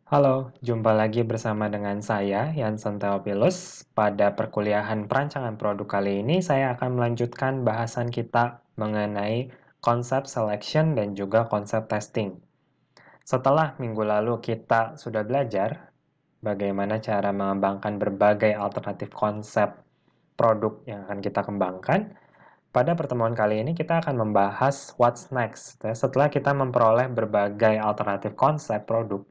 Halo, jumpa lagi bersama dengan saya, Yansen Theophilus. Pada perkuliahan perancangan produk kali ini, saya akan melanjutkan bahasan kita mengenai konsep selection dan juga konsep testing. Setelah minggu lalu kita sudah belajar bagaimana cara mengembangkan berbagai alternatif konsep produk yang akan kita kembangkan, pada pertemuan kali ini kita akan membahas what's next. Setelah kita memperoleh berbagai alternatif konsep produk,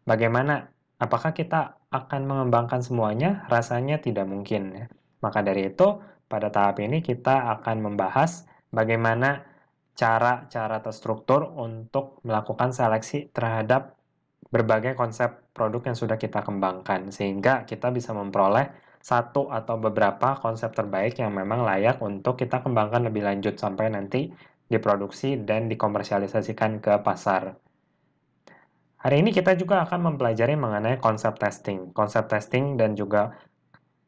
bagaimana? Apakah kita akan mengembangkan semuanya? Rasanya tidak mungkin, ya. Maka dari itu, pada tahap ini kita akan membahas bagaimana cara-cara terstruktur untuk melakukan seleksi terhadap berbagai konsep produk yang sudah kita kembangkan, sehingga kita bisa memperoleh satu atau beberapa konsep terbaik yang memang layak untuk kita kembangkan lebih lanjut sampai nanti diproduksi dan dikomersialisasikan ke pasar. Hari ini kita juga akan mempelajari mengenai konsep testing. Konsep testing dan juga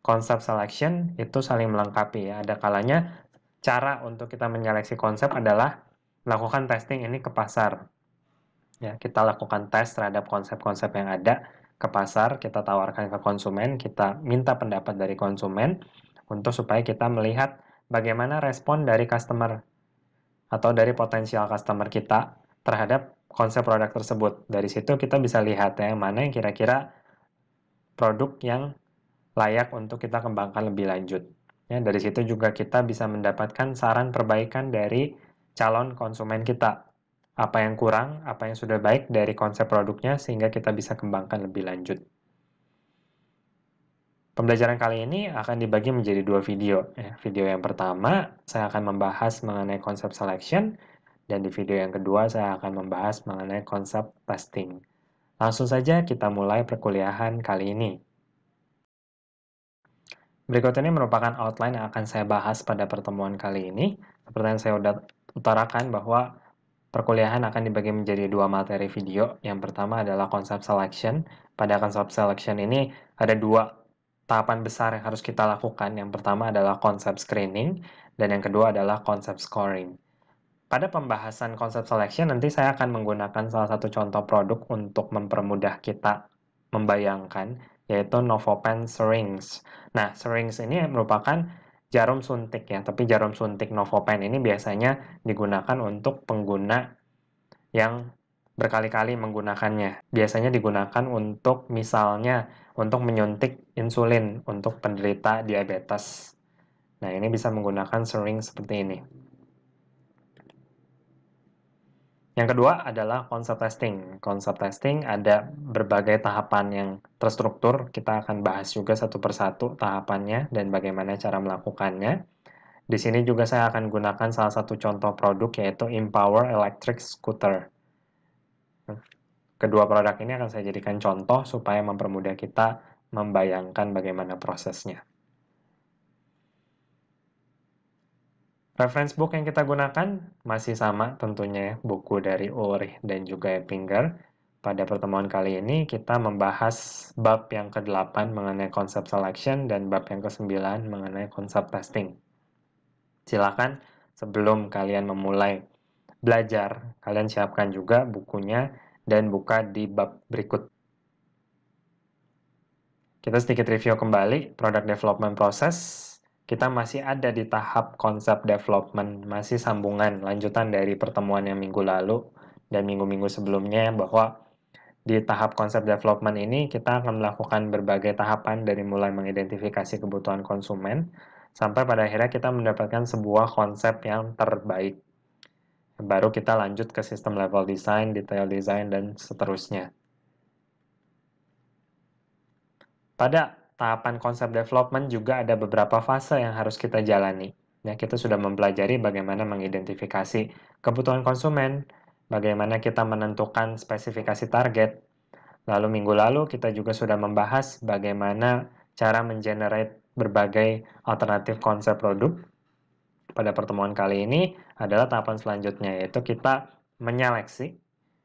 konsep selection itu saling melengkapi, ya. Ada kalanya cara untuk kita menyeleksi konsep adalah melakukan testing ini ke pasar. Ya, kita lakukan tes terhadap konsep-konsep yang ada ke pasar, kita tawarkan ke konsumen, kita minta pendapat dari konsumen untuk supaya kita melihat bagaimana respon dari customer atau dari potensial customer kita terhadap konsep produk tersebut. Dari situ kita bisa lihat ya, mana yang kira-kira produk yang layak untuk kita kembangkan lebih lanjut. Ya, dari situ juga kita bisa mendapatkan saran perbaikan dari calon konsumen kita. Apa yang kurang, apa yang sudah baik dari konsep produknya sehingga kita bisa kembangkan lebih lanjut. Pembelajaran kali ini akan dibagi menjadi dua video. Video yang pertama, saya akan membahas mengenai konsep selection, dan di video yang kedua, saya akan membahas mengenai konsep testing. Langsung saja kita mulai perkuliahan kali ini. Berikut ini merupakan outline yang akan saya bahas pada pertemuan kali ini. Seperti yang saya sudah utarakan bahwa perkuliahan akan dibagi menjadi dua materi video. Yang pertama adalah konsep selection. Pada konsep selection ini ada dua tahapan besar yang harus kita lakukan. Yang pertama adalah konsep screening, dan yang kedua adalah konsep scoring. Pada pembahasan konsep selection, nanti saya akan menggunakan salah satu contoh produk untuk mempermudah kita membayangkan, yaitu Novopen Syringe. Nah, syringe ini merupakan jarum suntik, ya, tapi jarum suntik Novopen ini biasanya digunakan untuk pengguna yang berkali-kali menggunakannya. Biasanya digunakan untuk misalnya untuk menyuntik insulin untuk penderita diabetes. Nah, ini bisa menggunakan syringe seperti ini. Yang kedua adalah konsep testing. Konsep testing ada berbagai tahapan yang terstruktur. Kita akan bahas juga satu persatu tahapannya dan bagaimana cara melakukannya. Di sini juga saya akan gunakan salah satu contoh produk, yaitu Empower Electric Scooter. Kedua produk ini akan saya jadikan contoh supaya mempermudah kita membayangkan bagaimana prosesnya. Reference book yang kita gunakan masih sama tentunya, buku dari Ulrich dan juga Eppinger. Pada pertemuan kali ini kita membahas bab yang ke-8 mengenai konsep selection dan bab yang ke-9 mengenai konsep testing. Silakan sebelum kalian memulai belajar, kalian siapkan juga bukunya dan buka di bab berikut. Kita sedikit review kembali product development process. Kita masih ada di tahap konsep development, masih sambungan, lanjutan dari pertemuan yang minggu lalu dan minggu-minggu sebelumnya, bahwa di tahap konsep development ini kita akan melakukan berbagai tahapan dari mulai mengidentifikasi kebutuhan konsumen sampai pada akhirnya kita mendapatkan sebuah konsep yang terbaik. Baru kita lanjut ke sistem level design, detail design, dan seterusnya. Pada tahapan konsep development juga ada beberapa fase yang harus kita jalani. Ya, kita sudah mempelajari bagaimana mengidentifikasi kebutuhan konsumen, bagaimana kita menentukan spesifikasi target. Lalu minggu lalu kita juga sudah membahas bagaimana cara mengenerate berbagai alternatif konsep produk. Pada pertemuan kali ini adalah tahapan selanjutnya, yaitu kita menyeleksi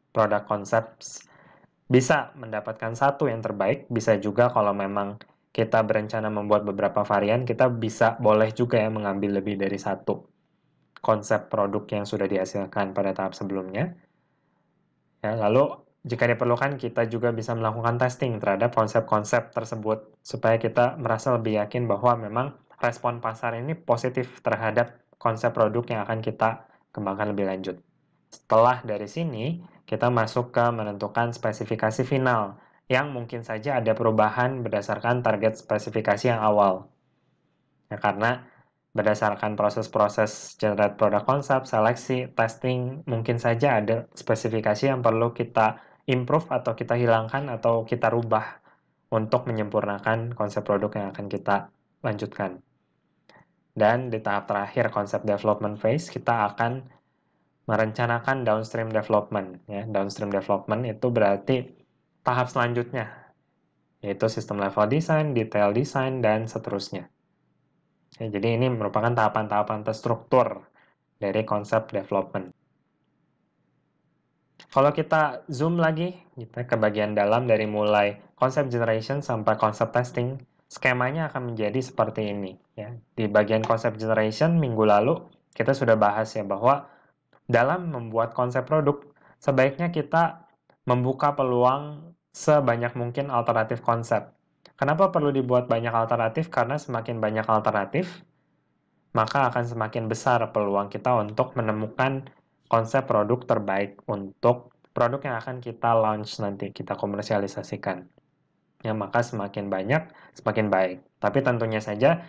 produk konsep. Bisa mendapatkan satu yang terbaik, bisa juga kalau memang kita berencana membuat beberapa varian, kita bisa boleh juga ya mengambil lebih dari satu konsep produk yang sudah dihasilkan pada tahap sebelumnya. Ya, lalu jika diperlukan, kita juga bisa melakukan testing terhadap konsep-konsep tersebut, supaya kita merasa lebih yakin bahwa memang respon pasar ini positif terhadap konsep produk yang akan kita kembangkan lebih lanjut. Setelah dari sini, kita masuk ke menentukan spesifikasi final, yang mungkin saja ada perubahan berdasarkan target spesifikasi yang awal. Ya, karena berdasarkan proses-proses generate product concept, seleksi, testing, mungkin saja ada spesifikasi yang perlu kita improve atau kita hilangkan atau kita rubah untuk menyempurnakan konsep produk yang akan kita lanjutkan. Dan di tahap terakhir konsep development phase, kita akan merencanakan downstream development. Ya, downstream development itu berarti tahap selanjutnya, yaitu system level design, detail design, dan seterusnya. Ya, jadi ini merupakan tahapan-tahapan terstruktur dari konsep development. Kalau kita zoom lagi gitu, ke bagian dalam dari mulai konsep generation sampai konsep testing, skemanya akan menjadi seperti ini. Ya. Di bagian konsep generation minggu lalu kita sudah bahas ya bahwa dalam membuat konsep produk, sebaiknya kita membuka peluang sebanyak mungkin alternatif konsep. Kenapa perlu dibuat banyak alternatif? Karena semakin banyak alternatif, maka akan semakin besar peluang kita untuk menemukan konsep produk terbaik untuk produk yang akan kita launch nanti, kita komersialisasikan. Ya, maka semakin banyak, semakin baik. Tapi tentunya saja,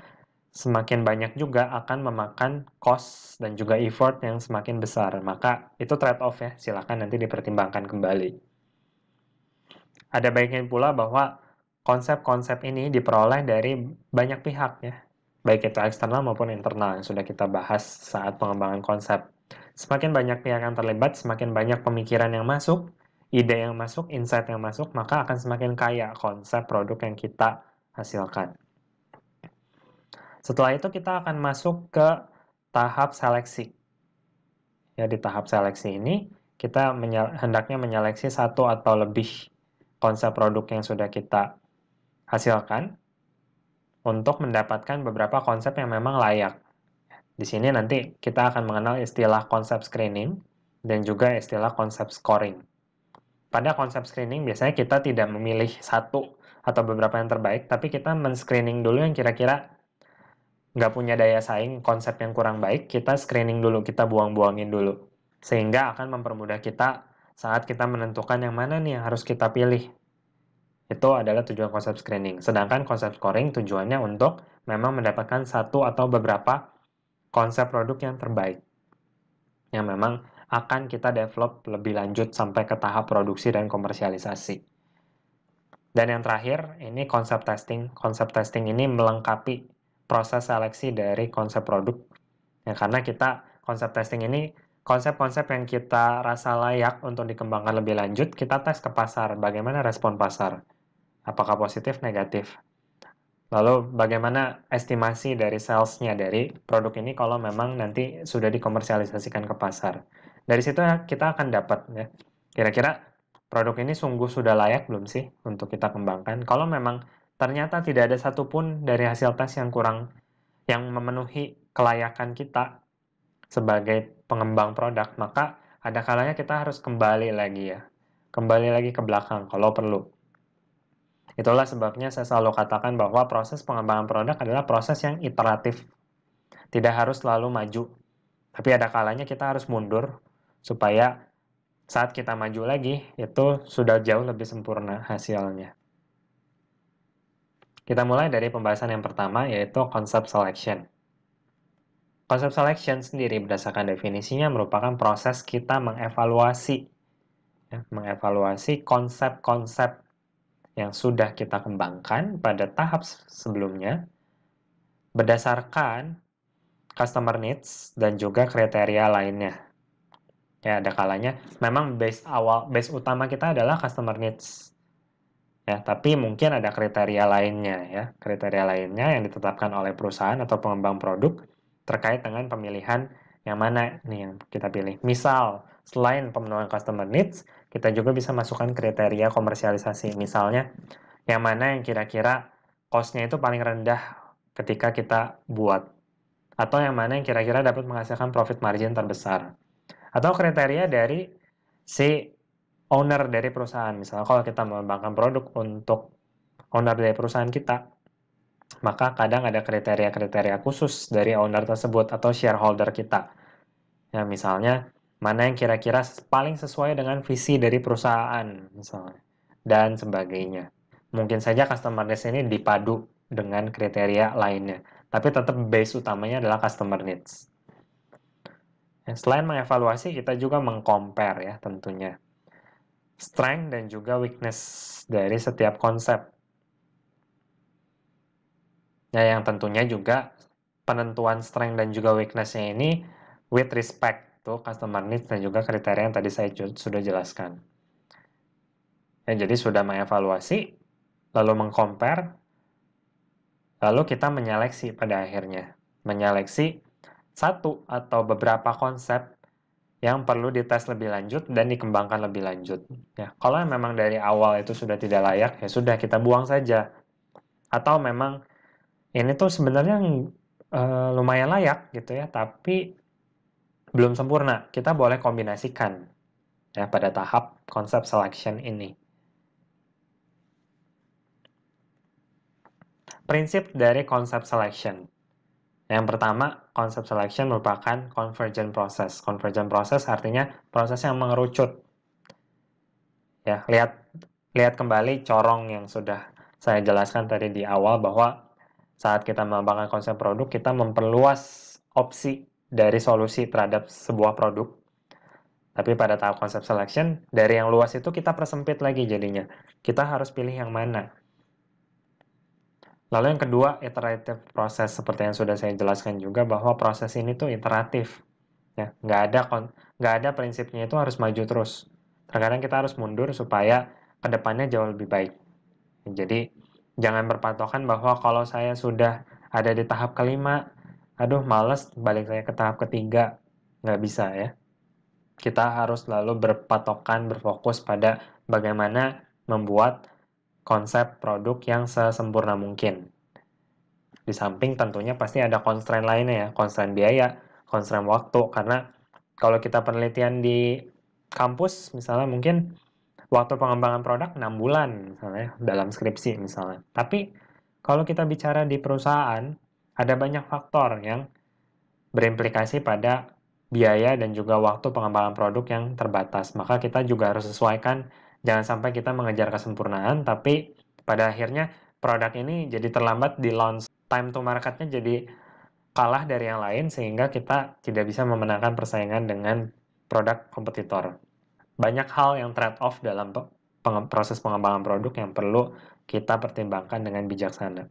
semakin banyak juga akan memakan cost dan juga effort yang semakin besar. Maka itu trade-off ya, silakan nanti dipertimbangkan kembali. Ada baiknya pula bahwa konsep-konsep ini diperoleh dari banyak pihak ya, baik itu eksternal maupun internal yang sudah kita bahas saat pengembangan konsep. Semakin banyak pihak yang terlibat, semakin banyak pemikiran yang masuk, ide yang masuk, insight yang masuk, maka akan semakin kaya konsep produk yang kita hasilkan. Setelah itu kita akan masuk ke tahap seleksi. Ya, di tahap seleksi ini kita hendaknya menyeleksi satu atau lebih konsep produk yang sudah kita hasilkan untuk mendapatkan beberapa konsep yang memang layak. Di sini nanti kita akan mengenal istilah konsep screening dan juga istilah konsep scoring. Pada konsep screening biasanya kita tidak memilih satu atau beberapa yang terbaik, tapi kita men-screening dulu yang kira-kira nggak punya daya saing, konsep yang kurang baik, kita screening dulu, kita buang-buangin dulu. Sehingga akan mempermudah kita saat kita menentukan yang mana nih yang harus kita pilih. Itu adalah tujuan konsep screening. Sedangkan konsep scoring tujuannya untuk memang mendapatkan satu atau beberapa konsep produk yang terbaik. Yang memang akan kita develop lebih lanjut sampai ke tahap produksi dan komersialisasi. Dan yang terakhir, ini konsep testing. Konsep testing ini melengkapi proses seleksi dari konsep produk. Ya, karena kita konsep testing ini konsep-konsep yang kita rasa layak untuk dikembangkan lebih lanjut, kita tes ke pasar. Bagaimana respon pasar? Apakah positif, negatif? Lalu bagaimana estimasi dari sales-nya dari produk ini kalau memang nanti sudah dikomersialisasikan ke pasar. Dari situ kita akan dapat ya, kira-kira produk ini sungguh sudah layak belum sih untuk kita kembangkan. Kalau memang ternyata tidak ada satupun dari hasil tes yang memenuhi kelayakan kita sebagai pengembang produk, maka ada kalanya kita harus kembali lagi ya. Kembali lagi ke belakang kalau perlu. Itulah sebabnya saya selalu katakan bahwa proses pengembangan produk adalah proses yang iteratif. Tidak harus selalu maju. Tapi ada kalanya kita harus mundur supaya saat kita maju lagi, itu sudah jauh lebih sempurna hasilnya. Kita mulai dari pembahasan yang pertama, yaitu konsep selection. Konsep selection sendiri berdasarkan definisinya merupakan proses kita mengevaluasi konsep-konsep yang sudah kita kembangkan pada tahap sebelumnya berdasarkan customer needs dan juga kriteria lainnya. Ya, ada kalanya memang base utama kita adalah customer needs. Ya, tapi mungkin ada kriteria lainnya ya. Kriteria lainnya yang ditetapkan oleh perusahaan atau pengembang produk terkait dengan pemilihan yang mana nih yang kita pilih. Misal, selain pemenuhan customer needs, kita juga bisa masukkan kriteria komersialisasi. Misalnya, yang mana yang kira-kira cost-nya itu paling rendah ketika kita buat. Atau yang mana yang kira-kira dapat menghasilkan profit margin terbesar. Atau kriteria dari si owner dari perusahaan. Misalnya kalau kita mengembangkan produk untuk owner dari perusahaan kita, maka kadang ada kriteria-kriteria khusus dari owner tersebut atau shareholder kita. Ya, misalnya, mana yang kira-kira paling sesuai dengan visi dari perusahaan, misalnya, dan sebagainya. Mungkin saja customer needs ini dipadu dengan kriteria lainnya, tapi tetap base utamanya adalah customer needs. Ya, selain mengevaluasi, kita juga mengcompare ya tentunya. Strength dan juga weakness dari setiap konsep. Ya, yang tentunya juga penentuan strength dan juga weakness-nya ini with respect to customer needs dan juga kriteria yang tadi saya sudah jelaskan. Ya, jadi sudah mengevaluasi, lalu mengcompare, lalu kita menyeleksi pada akhirnya. Menyeleksi satu atau beberapa konsep yang perlu dites lebih lanjut dan dikembangkan lebih lanjut. Ya, kalau memang dari awal itu sudah tidak layak, ya sudah kita buang saja. Atau memang ini tuh sebenarnya lumayan layak gitu ya, tapi belum sempurna. Kita boleh kombinasikan ya pada tahap konsep selection ini. Prinsip dari konsep selection. Yang pertama, konsep selection merupakan convergent process. Convergent process artinya proses yang mengerucut. Ya, lihat kembali corong yang sudah saya jelaskan tadi di awal bahwa saat kita mengembangkan konsep produk, kita memperluas opsi dari solusi terhadap sebuah produk. Tapi pada tahap konsep selection, dari yang luas itu kita persempit lagi jadinya. Kita harus pilih yang mana. Lalu yang kedua, iterative process. Seperti yang sudah saya jelaskan juga bahwa proses ini tuh iteratif. Ya, nggak ada prinsipnya itu harus maju terus. Terkadang kita harus mundur supaya kedepannya jauh lebih baik. Jadi, jangan berpatokan bahwa kalau saya sudah ada di tahap kelima, aduh males balik saya ke tahap ketiga. Nggak bisa ya. Kita harus lalu berpatokan, berfokus pada bagaimana membuat konsep produk yang sesempurna mungkin. Di samping tentunya pasti ada constraint lainnya ya, constraint biaya, constraint waktu, karena kalau kita penelitian di kampus, misalnya mungkin waktu pengembangan produk 6 bulan, misalnya dalam skripsi misalnya. Tapi kalau kita bicara di perusahaan, ada banyak faktor yang berimplikasi pada biaya dan juga waktu pengembangan produk yang terbatas. Maka kita juga harus sesuaikan, jangan sampai kita mengejar kesempurnaan, tapi pada akhirnya produk ini jadi terlambat di launch. Time to marketnya jadi kalah dari yang lain, sehingga kita tidak bisa memenangkan persaingan dengan produk kompetitor. Banyak hal yang trade-off dalam proses pengembangan produk yang perlu kita pertimbangkan dengan bijaksana.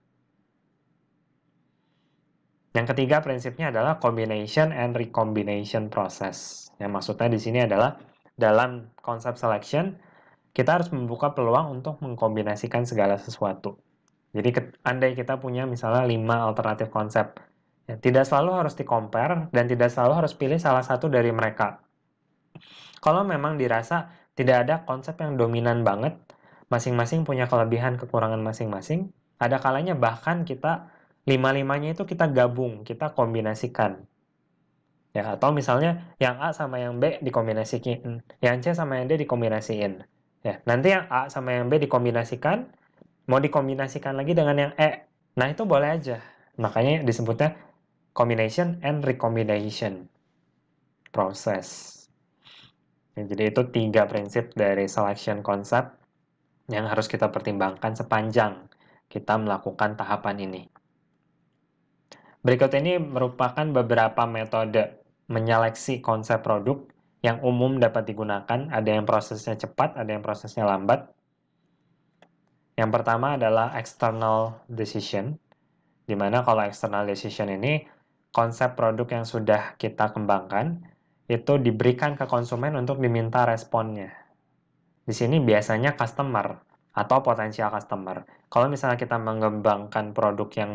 Yang ketiga prinsipnya adalah combination and recombination process. Yang maksudnya di sini adalah dalam konsep selection, kita harus membuka peluang untuk mengkombinasikan segala sesuatu. Jadi andai kita punya misalnya 5 alternatif konsep, ya, tidak selalu harus di-compare dan tidak selalu harus pilih salah satu dari mereka. Kalau memang dirasa tidak ada konsep yang dominan banget, masing-masing punya kelebihan kekurangan masing-masing, ada kalanya bahkan kita lima-limanya itu kita gabung, kita kombinasikan. Ya, atau misalnya yang A sama yang B dikombinasikan, yang C sama yang D dikombinasiin. Ya, nanti yang A sama yang B dikombinasikan, mau dikombinasikan lagi dengan yang E. Nah, itu boleh aja. Makanya disebutnya combination and recombination process. Ya, jadi itu 3 prinsip dari selection concept yang harus kita pertimbangkan sepanjang kita melakukan tahapan ini. Berikut ini merupakan beberapa metode menyeleksi konsep produk yang umum dapat digunakan. Ada yang prosesnya cepat, ada yang prosesnya lambat. Yang pertama adalah external decision, di mana kalau external decision ini konsep produk yang sudah kita kembangkan itu diberikan ke konsumen untuk diminta responnya. Di sini biasanya customer atau potensial customer. Kalau misalnya kita mengembangkan produk yang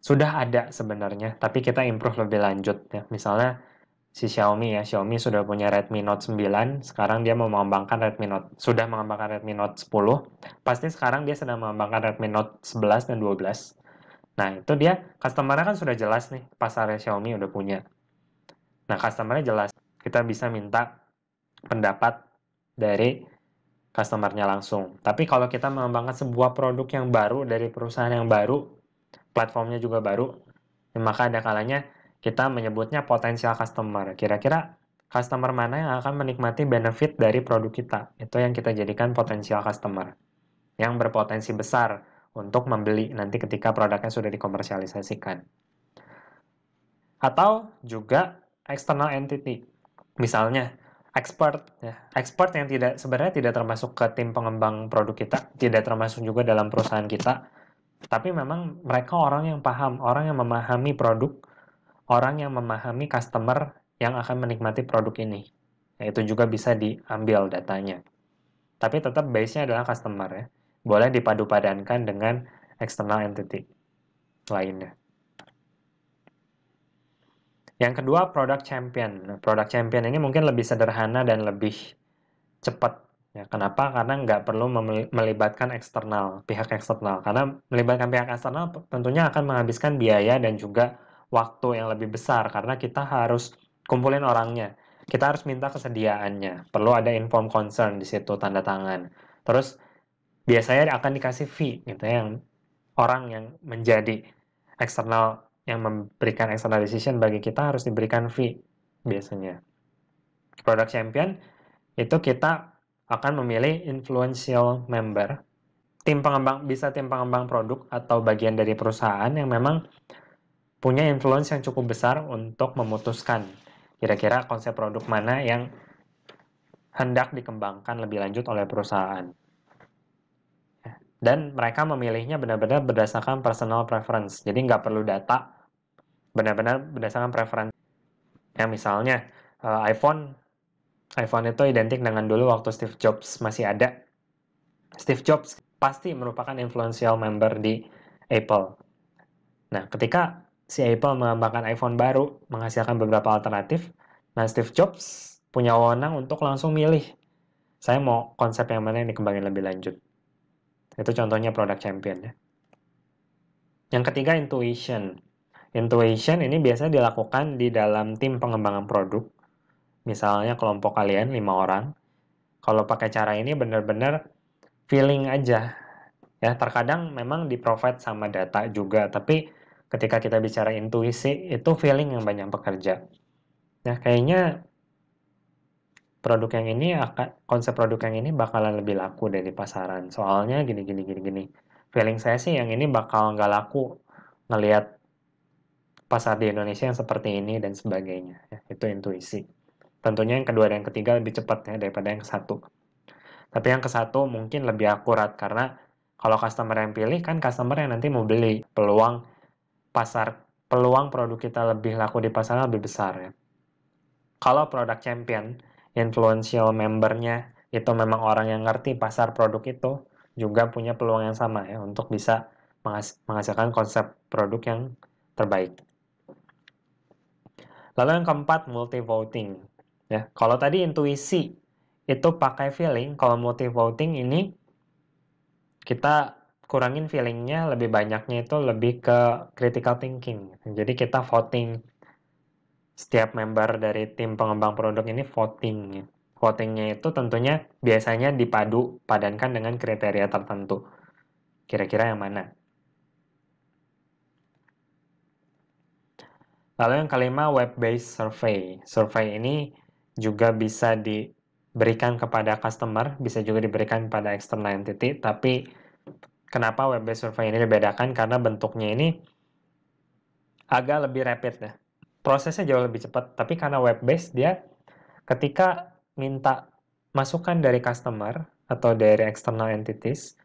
sudah ada sebenarnya, tapi kita improve lebih lanjut ya. Misalnya si Xiaomi ya, Xiaomi sudah punya Redmi Note 9, sekarang dia mau mengembangkan sudah mengembangkan Redmi Note 10, pasti sekarang dia sedang mengembangkan Redmi Note 11 dan 12. Nah, itu dia customer-nya kan sudah jelas nih, pasarnya Xiaomi udah punya. Nah, customer-nya jelas. Kita bisa minta pendapat dari customer-nya langsung. Tapi kalau kita mengembangkan sebuah produk yang baru dari perusahaan yang baru, platformnya juga baru, maka ada kalanya kita menyebutnya potensial customer. Kira-kira customer mana yang akan menikmati benefit dari produk kita? Itu yang kita jadikan potensial customer, yang berpotensi besar untuk membeli nanti ketika produknya sudah dikomersialisasikan. Atau juga external entity. Misalnya, expert, ya. Expert yang sebenarnya tidak termasuk ke tim pengembang produk kita, tidak termasuk juga dalam perusahaan kita, tapi memang mereka orang yang paham, orang yang memahami produk, orang yang memahami customer yang akan menikmati produk ini. Ya, itu juga bisa diambil datanya. Tapi tetap base-nya adalah customer ya. Boleh dipadu-padankan dengan external entity lainnya. Yang kedua, product champion. Nah, product champion ini mungkin lebih sederhana dan lebih cepat. Ya, kenapa? Karena nggak perlu melibatkan pihak eksternal. Karena melibatkan pihak eksternal tentunya akan menghabiskan biaya dan juga waktu yang lebih besar. Karena kita harus kumpulin orangnya. Kita harus minta kesediaannya. Perlu ada informed consent di situ, tanda tangan. Terus biasanya akan dikasih fee, gitu ya, yang orang yang menjadi eksternal, yang memberikan external decision bagi kita harus diberikan fee biasanya. Product champion itu kita akan memilih influential member, bisa tim pengembang produk atau bagian dari perusahaan yang memang punya influence yang cukup besar untuk memutuskan kira-kira konsep produk mana yang hendak dikembangkan lebih lanjut oleh perusahaan. Dan mereka memilihnya benar-benar berdasarkan personal preference. Jadi nggak perlu data, benar-benar berdasarkan preference. Ya misalnya iPhone itu identik dengan dulu waktu Steve Jobs masih ada. Steve Jobs pasti merupakan influential member di Apple. Nah, ketika si Apple mengembangkan iPhone baru, menghasilkan beberapa alternatif, nah Steve Jobs punya wewenang untuk langsung milih, saya mau konsep yang mana yang dikembangin lebih lanjut. Itu contohnya product champion ya. Yang ketiga, intuition. Intuition ini biasanya dilakukan di dalam tim pengembangan produk. Misalnya kelompok kalian 5 orang. Kalau pakai cara ini benar-benar feeling aja. Ya, terkadang memang di-provide sama data juga, tapi ketika kita bicara intuisi, itu feeling yang banyak bekerja. Nah, kayaknya konsep produk yang ini bakalan lebih laku dari pasaran. Soalnya gini. Feeling saya sih yang ini bakal nggak laku ngelihat pasar di Indonesia yang seperti ini dan sebagainya. Ya, itu intuisi. Tentunya yang kedua dan yang ketiga lebih cepat ya daripada yang kesatu. Tapi yang kesatu mungkin lebih akurat karena kalau customer yang pilih kan customer yang nanti mau beli. Peluang produk kita lebih laku di pasaran lebih besar ya. Kalau product champion, influential membernya itu memang orang yang ngerti pasar produk itu, juga punya peluang yang sama ya untuk bisa menghasilkan konsep produk yang terbaik. Lalu yang keempat, multi-voting. Ya, kalau tadi intuisi itu pakai feeling, kalau multi-voting ini kita kurangin feelingnya, lebih banyaknya itu lebih ke critical thinking. Jadi kita voting, setiap member dari tim pengembang produk ini voting. Votingnya itu tentunya biasanya padankan dengan kriteria tertentu. Kira-kira yang mana? Lalu yang kelima, web-based survey. Survey ini juga bisa diberikan kepada customer, bisa juga diberikan pada external entity, tapi kenapa web-based survey ini dibedakan? Karena bentuknya ini agak lebih rapid ya. Prosesnya jauh lebih cepat, tapi karena web-based dia ketika minta masukan dari customer atau dari external entities,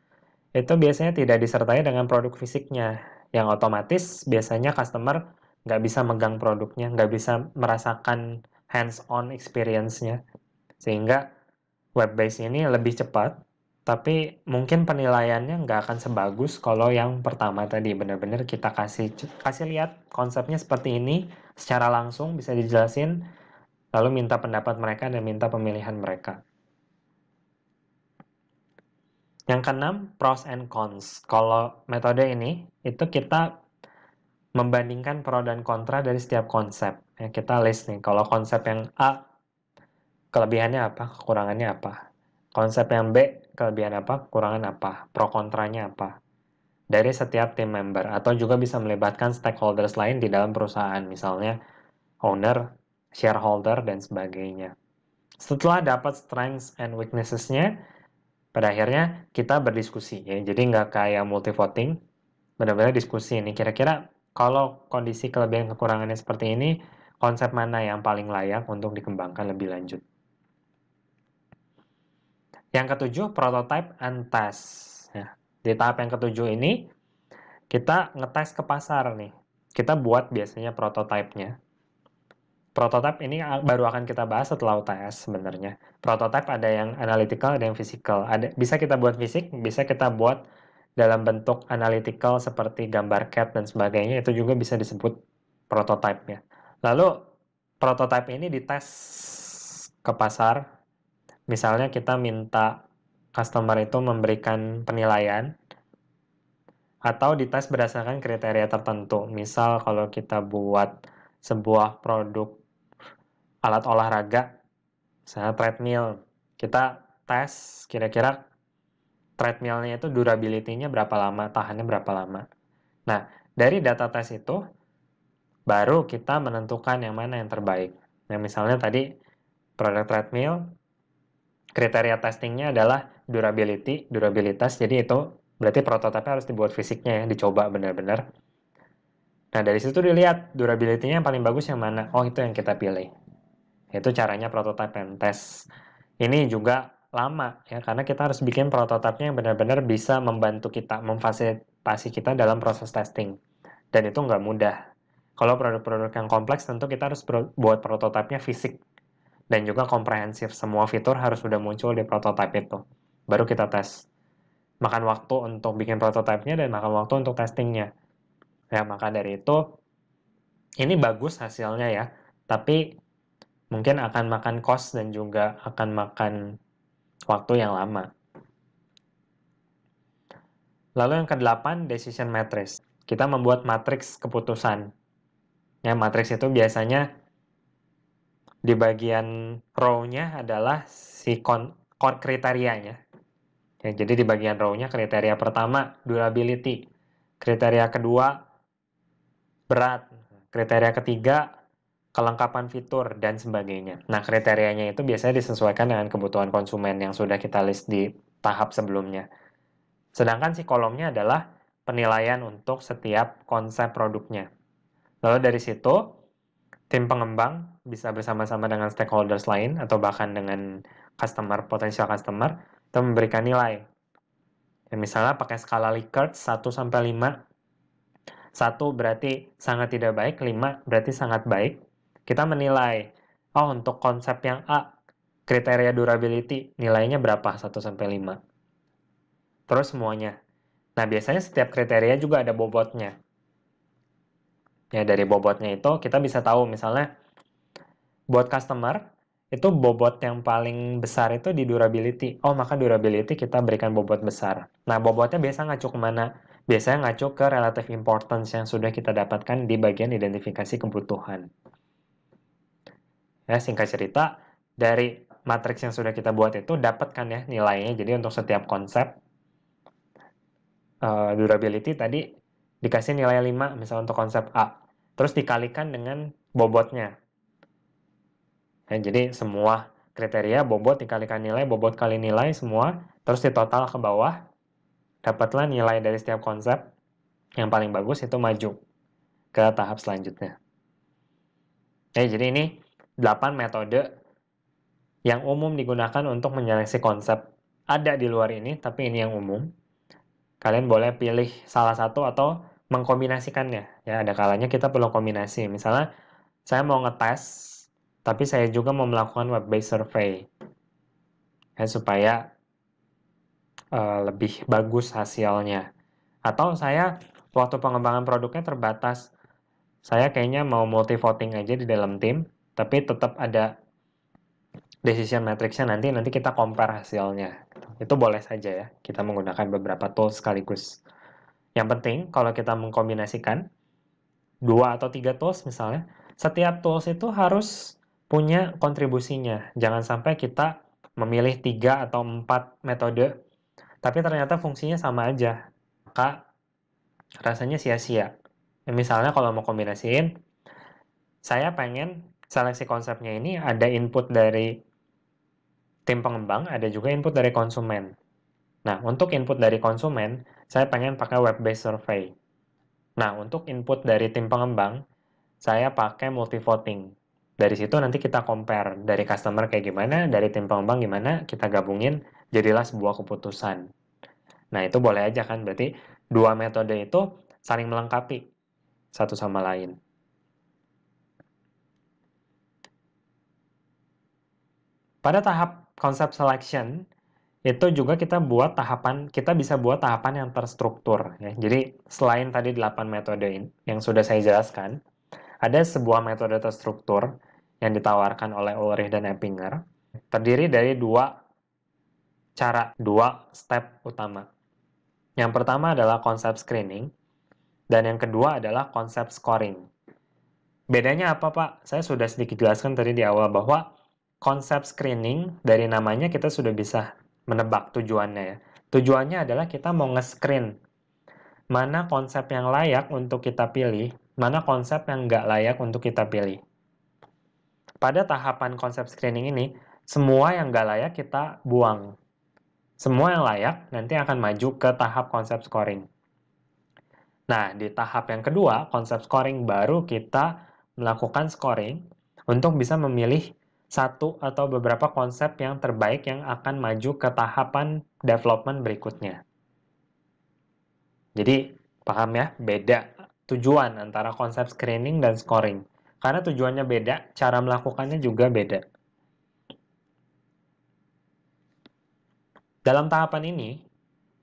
itu biasanya tidak disertai dengan produk fisiknya, yang otomatis biasanya customer nggak bisa megang produknya, nggak bisa merasakan hands-on experience-nya. Sehingga web-based ini lebih cepat, tapi mungkin penilaiannya nggak akan sebagus kalau yang pertama tadi. Benar-benar kita kasih lihat konsepnya seperti ini, secara langsung bisa dijelasin, lalu minta pendapat mereka dan minta pemilihan mereka. Yang keenam, pros and cons. Kalau metode ini, itu kita membandingkan pro dan kontra dari setiap konsep. Ya, kita list nih, kalau konsep yang A, kelebihannya apa, kekurangannya apa. konsep yang B, kelebihan apa, kekurangan apa, pro kontranya apa, dari setiap tim member, atau juga bisa melibatkan stakeholders lain di dalam perusahaan, misalnya owner, shareholder, dan sebagainya. Setelah dapat strengths and weaknesses-nya, pada akhirnya kita berdiskusi ya. Jadi nggak kayak multi voting, benar-benar diskusi ini. Kira-kira kalau kondisi kelebihan kekurangannya seperti ini, konsep mana yang paling layak untuk dikembangkan lebih lanjut. Yang ketujuh, prototype and test. Ya, di tahap yang ketujuh ini, kita ngetes ke pasar nih. Kita buat biasanya prototipenya. Prototype ini baru akan kita bahas setelah UTS sebenarnya. Prototype ada yang analytical, ada yang physical. Bisa kita buat fisik, bisa kita buat dalam bentuk analytical seperti gambar CAD dan sebagainya. Itu juga bisa disebut prototype ya. Lalu prototype ini dites ke pasar. Misalnya kita minta customer itu memberikan penilaian atau dites berdasarkan kriteria tertentu. Misal kalau kita buat sebuah produk alat olahraga, misalnya treadmill, kita tes kira-kira treadmillnya itu durability-nya berapa lama, tahannya berapa lama. Nah, dari data tes itu, baru kita menentukan yang mana yang terbaik. Nah, misalnya tadi produk treadmill, kriteria testingnya adalah durability, durabilitas, jadi itu berarti prototipe harus dibuat fisiknya ya, dicoba benar-benar. Nah, dari situ dilihat durability-nya yang paling bagus yang mana. Oh, itu yang kita pilih. Itu caranya prototype and test. Ini juga lama ya, karena kita harus bikin prototipenya yang benar-benar bisa membantu kita, memfasilitasi kita dalam proses testing. Dan itu nggak mudah. Kalau produk-produk yang kompleks, tentu kita harus buat prototipenya fisik. Dan juga komprehensif. Semua fitur harus sudah muncul di prototipe itu. Baru kita tes. Makan waktu untuk bikin prototipenya dan makan waktu untuk testingnya. Ya, maka dari itu, ini bagus hasilnya ya. Tapi mungkin akan makan cost dan juga akan makan waktu yang lama. Lalu yang ke-8, decision matrix. Kita membuat matriks keputusan. Ya, matriks itu biasanya di bagian row-nya adalah si core kriterianya. Ya, jadi di bagian row-nya kriteria pertama, durability. Kriteria kedua, berat. Kriteria ketiga, kelengkapan fitur, dan sebagainya. Nah, kriterianya itu biasanya disesuaikan dengan kebutuhan konsumen yang sudah kita list di tahap sebelumnya. Sedangkan si kolomnya adalah penilaian untuk setiap konsep produknya. Lalu dari situ, tim pengembang bisa bersama-sama dengan stakeholders lain atau bahkan dengan potensial customer, itu memberikan nilai. Ya, misalnya pakai skala Likert 1-5. 1 berarti sangat tidak baik, 5 berarti sangat baik. Kita menilai, oh untuk konsep yang A, kriteria durability, nilainya berapa 1-5. Terus semuanya. Nah, biasanya setiap kriteria juga ada bobotnya. Ya, dari bobotnya itu kita bisa tahu misalnya buat customer itu bobot yang paling besar itu di durability. Oh, maka durability kita berikan bobot besar. Nah, bobotnya biasa ngacu kemana? Biasanya ngacu ke relative importance yang sudah kita dapatkan di bagian identifikasi kebutuhan. Ya, singkat cerita, dari matriks yang sudah kita buat itu dapatkan ya nilainya. Jadi untuk setiap konsep durability tadi dikasih nilai 5 misalnya untuk konsep A. Terus dikalikan dengan bobotnya. Ya, jadi semua kriteria bobot dikalikan nilai, bobot kali nilai semua, terus ditotal ke bawah, dapatlah nilai dari setiap konsep yang paling bagus itu maju ke tahap selanjutnya. Ya, jadi ini 8 metode yang umum digunakan untuk menyeleksi konsep. Ada di luar ini, tapi ini yang umum. Kalian boleh pilih salah satu atau mengkombinasikannya. Ya, ada kalanya kita perlu kombinasi. Misalnya, saya mau ngetes, tapi saya juga mau melakukan web-based survey. Ya, supaya lebih bagus hasilnya. Atau saya, waktu pengembangan produknya terbatas, saya kayaknya mau multi-voting aja di dalam tim, tapi tetap ada decision matrix-nya nanti kita compare hasilnya. Itu boleh saja ya, kita menggunakan beberapa tools sekaligus. Yang penting, kalau kita mengkombinasikan 2 atau 3 tools misalnya, setiap tools itu harus punya kontribusinya. Jangan sampai kita memilih 3 atau 4 metode, tapi ternyata fungsinya sama aja, maka rasanya sia-sia. Misalnya kalau mau kombinasiin, saya pengen seleksi konsepnya ini ada input dari tim pengembang, ada juga input dari konsumen. Nah, untuk input dari konsumen, saya pengen pakai web-based survey. Nah, untuk input dari tim pengembang, saya pakai multi-voting. Dari situ nanti kita compare, dari customer kayak gimana, dari tim pengembang gimana, kita gabungin, jadilah sebuah keputusan. Nah, itu boleh aja kan, berarti dua metode itu saling melengkapi satu sama lain. Pada tahap konsep selection, itu juga kita bisa buat tahapan yang terstruktur. Ya. Jadi, selain tadi 8 metode yang sudah saya jelaskan, ada sebuah metode terstruktur yang ditawarkan oleh Ulrich dan Eppinger, terdiri dari dua step utama. Yang pertama adalah konsep screening, dan yang kedua adalah konsep scoring. Bedanya apa, Pak? Saya sudah sedikit jelaskan tadi di awal bahwa konsep screening, dari namanya kita sudah bisa menebak tujuannya ya. Tujuannya adalah kita mau nge-screen mana konsep yang layak untuk kita pilih, mana konsep yang nggak layak untuk kita pilih. Pada tahapan konsep screening ini, semua yang nggak layak kita buang. Semua yang layak nanti akan maju ke tahap konsep scoring. Nah, di tahap yang kedua, konsep scoring, baru kita melakukan scoring untuk bisa memilih satu atau beberapa konsep yang terbaik yang akan maju ke tahapan development berikutnya. Jadi, paham ya, beda tujuan antara konsep screening dan scoring. Karena tujuannya beda, cara melakukannya juga beda. Dalam tahapan ini,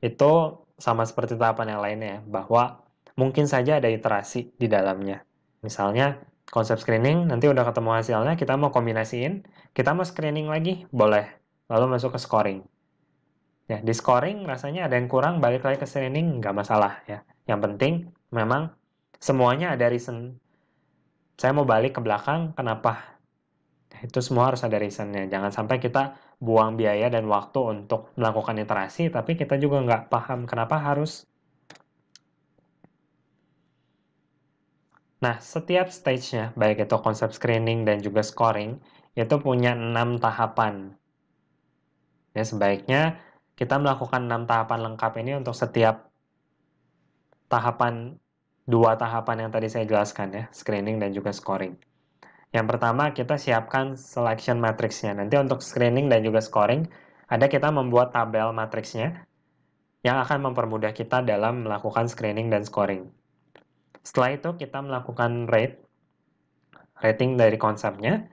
itu sama seperti tahapan yang lainnya, bahwa mungkin saja ada iterasi di dalamnya. Misalnya, konsep screening, nanti udah ketemu hasilnya, kita mau kombinasiin, kita mau screening lagi, boleh. Lalu masuk ke scoring. Ya, di scoring rasanya ada yang kurang, balik lagi ke screening, nggak masalah ya. Yang penting, memang semuanya ada reason. Saya mau balik ke belakang, kenapa? Itu semua harus ada reasonnya. Jangan sampai kita buang biaya dan waktu untuk melakukan iterasi, tapi kita juga nggak paham kenapa harus. Nah, setiap stage-nya, baik itu konsep screening dan juga scoring, itu punya 6 tahapan. Ya, sebaiknya kita melakukan 6 tahapan lengkap ini untuk setiap tahapan, 2 tahapan yang tadi saya jelaskan ya, screening dan juga scoring. Yang pertama, kita siapkan selection matrix-nya. Nanti untuk screening dan juga scoring, ada kita membuat tabel matriksnya yang akan mempermudah kita dalam melakukan screening dan scoring. Setelah itu, kita melakukan rating dari konsepnya.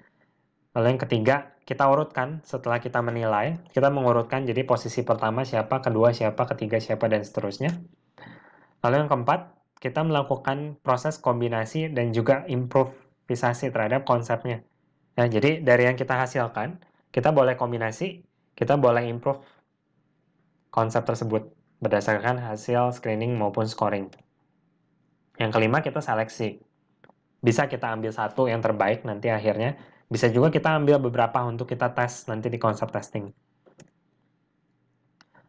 Lalu yang ketiga, kita urutkan setelah kita menilai. Kita mengurutkan jadi posisi pertama siapa, kedua siapa, ketiga siapa, dan seterusnya. Lalu yang keempat, kita melakukan proses kombinasi dan juga improvisasi terhadap konsepnya. Nah, jadi dari yang kita hasilkan, kita boleh kombinasi, kita boleh improve konsep tersebut berdasarkan hasil screening maupun scoring. Yang kelima, kita seleksi. Bisa kita ambil satu yang terbaik nanti akhirnya. Bisa juga kita ambil beberapa untuk kita tes nanti di konsep testing.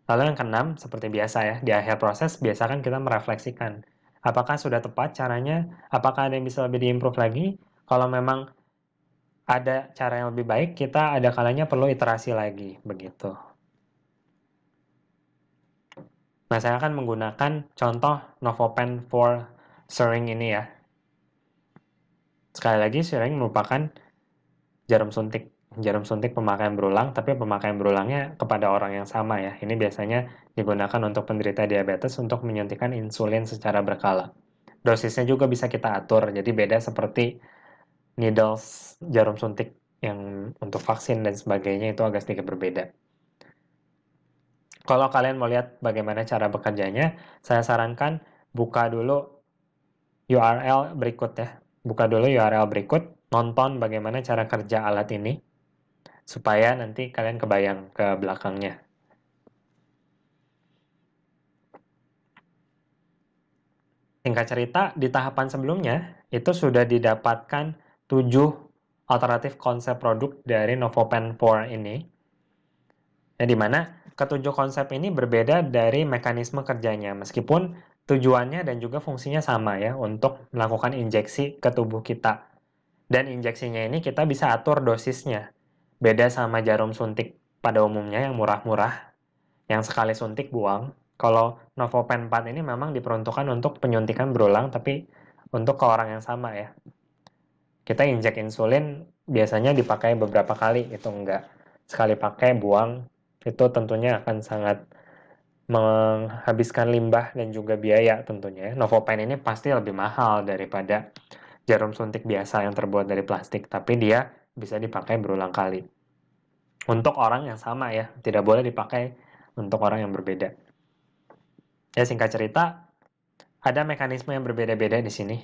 Lalu yang keenam, seperti biasa ya, di akhir proses biasakan kita merefleksikan. Apakah sudah tepat caranya? Apakah ada yang bisa lebih diimprove lagi? Kalau memang ada cara yang lebih baik, kita ada kalanya perlu iterasi lagi, begitu. Nah, saya akan menggunakan contoh Novopen for Syringe ini ya. Sekali lagi, syringe merupakan jarum suntik pemakaian berulang, tapi pemakaian berulangnya kepada orang yang sama ya. Ini biasanya digunakan untuk penderita diabetes untuk menyuntikkan insulin secara berkala. Dosisnya juga bisa kita atur, jadi beda seperti needles jarum suntik yang untuk vaksin dan sebagainya, itu agak sedikit berbeda. Kalau kalian mau lihat bagaimana cara bekerjanya, saya sarankan buka dulu URL berikut ya. Buka dulu URL berikut, nonton bagaimana cara kerja alat ini, supaya nanti kalian kebayang ke belakangnya. Singkat cerita, di tahapan sebelumnya, itu sudah didapatkan 7 alternatif konsep produk dari Novopen 4 ini. Nah, di mana ketujuh konsep ini berbeda dari mekanisme kerjanya, meskipun tujuannya dan juga fungsinya sama ya, untuk melakukan injeksi ke tubuh kita. Dan injeksinya ini kita bisa atur dosisnya. Beda sama jarum suntik pada umumnya yang murah-murah, yang sekali suntik buang. Kalau Novopen 4 ini memang diperuntukkan untuk penyuntikan berulang, tapi untuk ke orang yang sama ya. Kita injek insulin biasanya dipakai beberapa kali, itu enggak. Sekali pakai, buang, itu tentunya akan sangat menghabiskan limbah dan juga biaya tentunya. Novopen ini pasti lebih mahal daripada jarum suntik biasa yang terbuat dari plastik, tapi dia bisa dipakai berulang kali. Untuk orang yang sama ya, tidak boleh dipakai untuk orang yang berbeda. Ya, singkat cerita, ada mekanisme yang berbeda-beda di sini.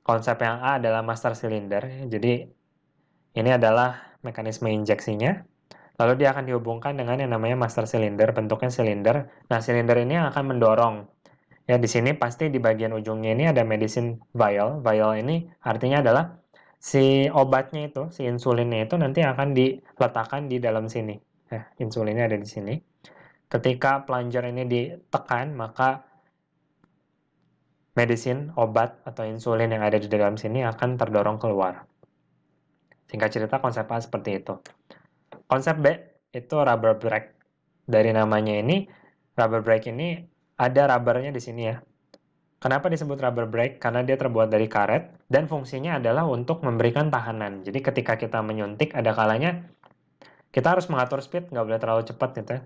Konsep yang A adalah master cylinder, jadi ini adalah mekanisme injeksinya. Lalu dia akan dihubungkan dengan yang namanya master cylinder, bentuknya silinder. Nah, silinder ini akan mendorong. Ya, di sini pasti di bagian ujungnya ini ada medicine vial. Vial ini artinya adalah si obatnya itu, si insulinnya itu nanti akan diletakkan di dalam sini. Ya, insulinnya ada di sini. Ketika plunger ini ditekan, maka medicine, obat, atau insulin yang ada di dalam sini akan terdorong keluar. Singkat cerita, konsep A seperti itu. Konsep B itu rubber brake. Dari namanya ini, rubber brake ini ada rubbernya di sini ya. Kenapa disebut rubber brake? Karena dia terbuat dari karet dan fungsinya adalah untuk memberikan tahanan. Jadi ketika kita menyuntik, ada kalanya kita harus mengatur speed, nggak boleh terlalu cepat gitu ya.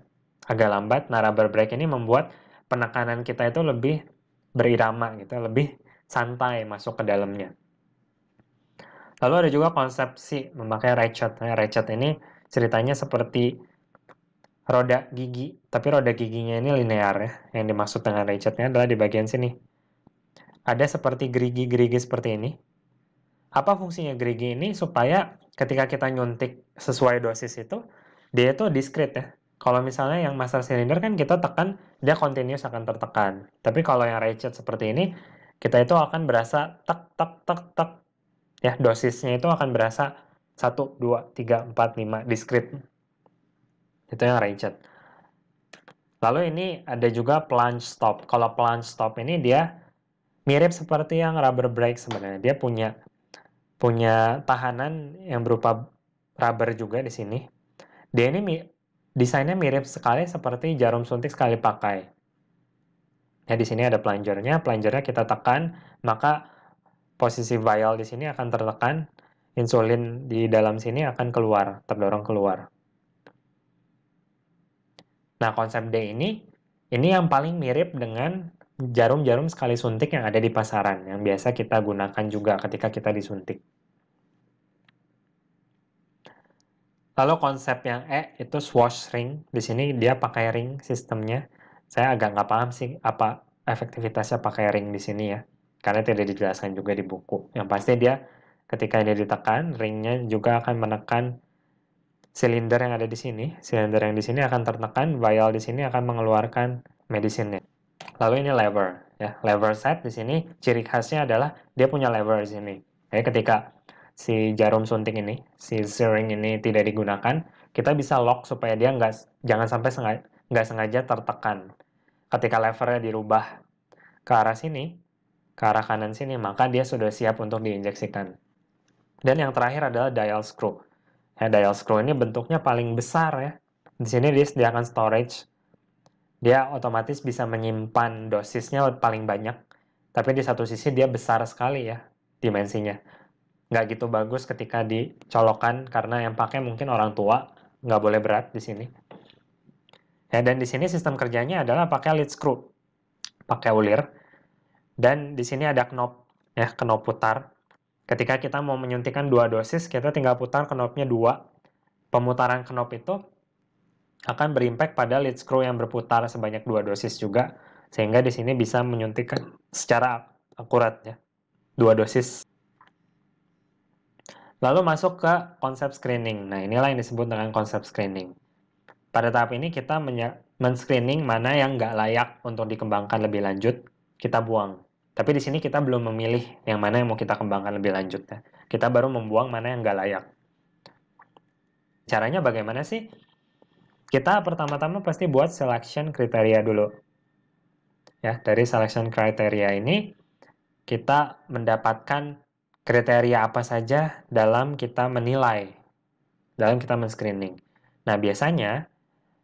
Agak lambat. Nah, rubber brake ini membuat penekanan kita itu lebih berirama gitu, lebih santai masuk ke dalamnya. Lalu ada juga konsepsi memakai ratchet. Nah, ratchet ini ceritanya seperti roda gigi, tapi roda giginya ini linear ya. Yang dimaksud dengan ratchetnya adalah di bagian sini. Ada seperti gerigi-gerigi seperti ini. Apa fungsinya gerigi ini? Supaya ketika kita nyuntik sesuai dosis itu, dia itu discrete ya. Kalau misalnya yang master cylinder kan kita tekan, dia continuous akan tertekan. Tapi kalau yang ratchet seperti ini, kita itu akan berasa tek, tek, tek, tek. Ya, dosisnya itu akan berasa 1, 2, 3, 4, 5, discrete. Itu yang ratchet. Lalu ini ada juga plunge stop. Kalau plunge stop ini dia mirip seperti yang rubber brake sebenarnya. Dia punya tahanan yang berupa rubber juga di sini. Dia ini desainnya mirip sekali seperti jarum suntik sekali pakai. Ya, di sini ada plungernya. Plungernya kita tekan, maka posisi vial di sini akan tertekan. Insulin di dalam sini akan keluar, terdorong keluar. Nah, konsep D ini yang paling mirip dengan jarum-jarum sekali suntik yang ada di pasaran, yang biasa kita gunakan juga ketika kita disuntik. Lalu konsep yang E itu swash ring. Di sini dia pakai ring sistemnya. Saya agak nggak paham sih apa efektivitasnya pakai ring di sini ya. Karena tidak dijelaskan juga di buku. Yang pasti dia ketika dia ditekan, ringnya juga akan menekan silinder yang ada di sini. Silinder yang di sini akan tertekan, vial di sini akan mengeluarkan medicine-nya. Lalu ini lever. Ya, lever set di sini ciri khasnya adalah dia punya lever di sini. Jadi ketika si jarum suntik ini, si syring ini tidak digunakan, kita bisa lock supaya dia jangan sampai nggak sengaja tertekan. Ketika levernya dirubah ke arah sini, ke arah kanan sini, maka dia sudah siap untuk diinjeksikan. Dan yang terakhir adalah dial screw. Ya, dial screw ini bentuknya paling besar ya. Di sini dia sediakan storage. Dia otomatis bisa menyimpan dosisnya paling banyak. Tapi di satu sisi dia besar sekali ya dimensinya. Nggak gitu bagus ketika dicolokkan karena yang pakai mungkin orang tua, nggak boleh berat di sini. Ya, dan di sini sistem kerjanya adalah pakai lead screw, pakai ulir. Dan di sini ada knob, ya, knob putar. Ketika kita mau menyuntikkan 2 dosis, kita tinggal putar knobnya 2. Pemutaran knob itu akan berimpact pada lead screw yang berputar sebanyak 2 dosis juga, sehingga di sini bisa menyuntikkan secara akurat ya, 2 dosis. Lalu masuk ke konsep screening. Nah, inilah yang disebut dengan konsep screening. Pada tahap ini kita men-screening mana yang nggak layak untuk dikembangkan lebih lanjut, kita buang. Tapi di sini kita belum memilih yang mana yang mau kita kembangkan lebih lanjut ya. Kita baru membuang mana yang nggak layak. Caranya bagaimana sih? Kita pertama-tama pasti buat selection kriteria dulu. Ya, dari selection kriteria ini kita mendapatkan kriteria apa saja dalam kita menilai, dalam kita men-screening. Nah, biasanya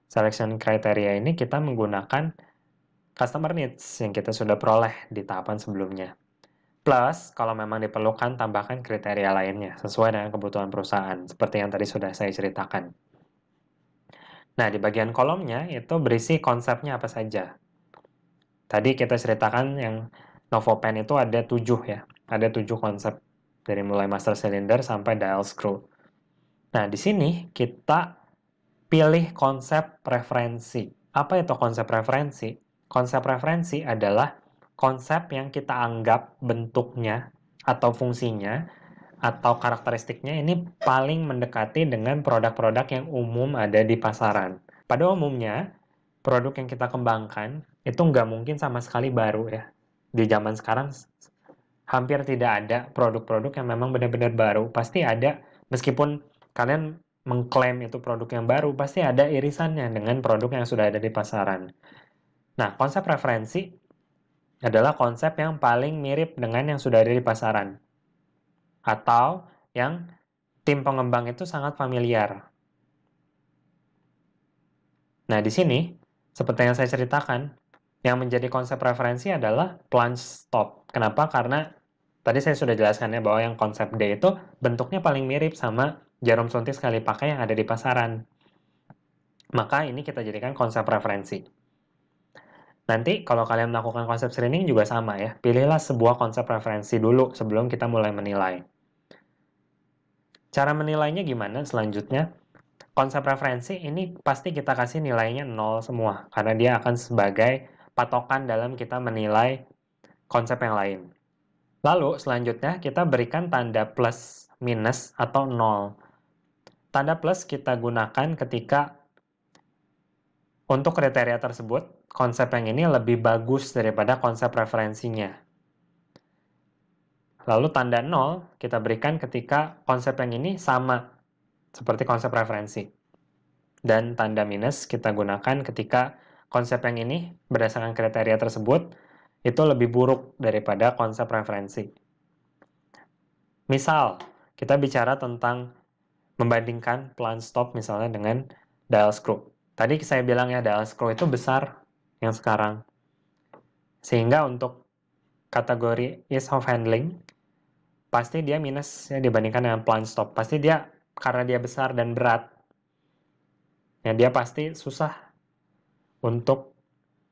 selection kriteria ini kita menggunakan customer needs yang kita sudah peroleh di tahapan sebelumnya. Plus, kalau memang diperlukan, tambahkan kriteria lainnya sesuai dengan kebutuhan perusahaan, seperti yang tadi sudah saya ceritakan. Nah, di bagian kolomnya itu berisi konsepnya apa saja. Tadi kita ceritakan yang Novopen itu ada 7 ya. Ada 7 konsep. Dari mulai master cylinder sampai dial screw. Nah, di sini kita pilih konsep referensi. Apa itu konsep referensi? Konsep referensi adalah konsep yang kita anggap bentuknya atau fungsinya atau karakteristiknya ini paling mendekati dengan produk-produk yang umum ada di pasaran. Pada umumnya, produk yang kita kembangkan itu nggak mungkin sama sekali baru ya. Di zaman sekarang hampir tidak ada produk-produk yang memang benar-benar baru. Pasti ada, meskipun kalian mengklaim itu produk yang baru, pasti ada irisannya dengan produk yang sudah ada di pasaran. Nah, konsep referensi adalah konsep yang paling mirip dengan yang sudah ada di pasaran. Atau yang tim pengembang itu sangat familiar. Nah, di sini, seperti yang saya ceritakan, yang menjadi konsep referensi adalah plunge stop. Kenapa? Karena tadi saya sudah jelaskan ya bahwa yang konsep D itu bentuknya paling mirip sama jarum suntik sekali pakai yang ada di pasaran. Maka ini kita jadikan konsep referensi. Nanti kalau kalian melakukan konsep screening juga sama ya. Pilihlah sebuah konsep referensi dulu sebelum kita mulai menilai. Cara menilainya gimana selanjutnya? Konsep referensi ini pasti kita kasih nilainya 0 semua, karena dia akan sebagai patokan dalam kita menilai konsep yang lain. Lalu selanjutnya kita berikan tanda plus, minus, atau 0. Tanda plus kita gunakan ketika untuk kriteria tersebut, konsep yang ini lebih bagus daripada konsep referensinya. Lalu tanda 0 kita berikan ketika konsep yang ini sama seperti konsep referensi. Dan tanda minus kita gunakan ketika konsep yang ini berdasarkan kriteria tersebut itu lebih buruk daripada konsep referensi. Misal, kita bicara tentang membandingkan plunge stop misalnya dengan dial screw. Tadi saya bilang ya dial screw itu besar yang sekarang. Sehingga untuk kategori ease of handling, pasti dia minus ya dibandingkan dengan plunge stop. Pasti dia, karena dia besar dan berat, ya dia pasti susah untuk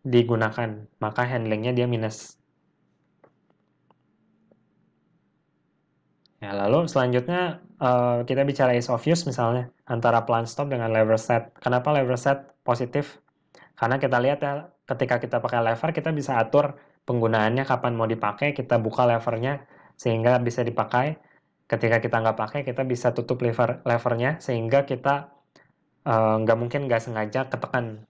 digunakan. Maka handlingnya dia minus. Ya, lalu selanjutnya kita bicara ease of use misalnya antara plunge stop dengan lever set. Kenapa lever set positif? Karena kita lihat ya ketika kita pakai lever kita bisa atur penggunaannya kapan mau dipakai, kita buka levernya sehingga bisa dipakai. Ketika kita nggak pakai kita bisa tutup levernya sehingga kita nggak sengaja ketekan.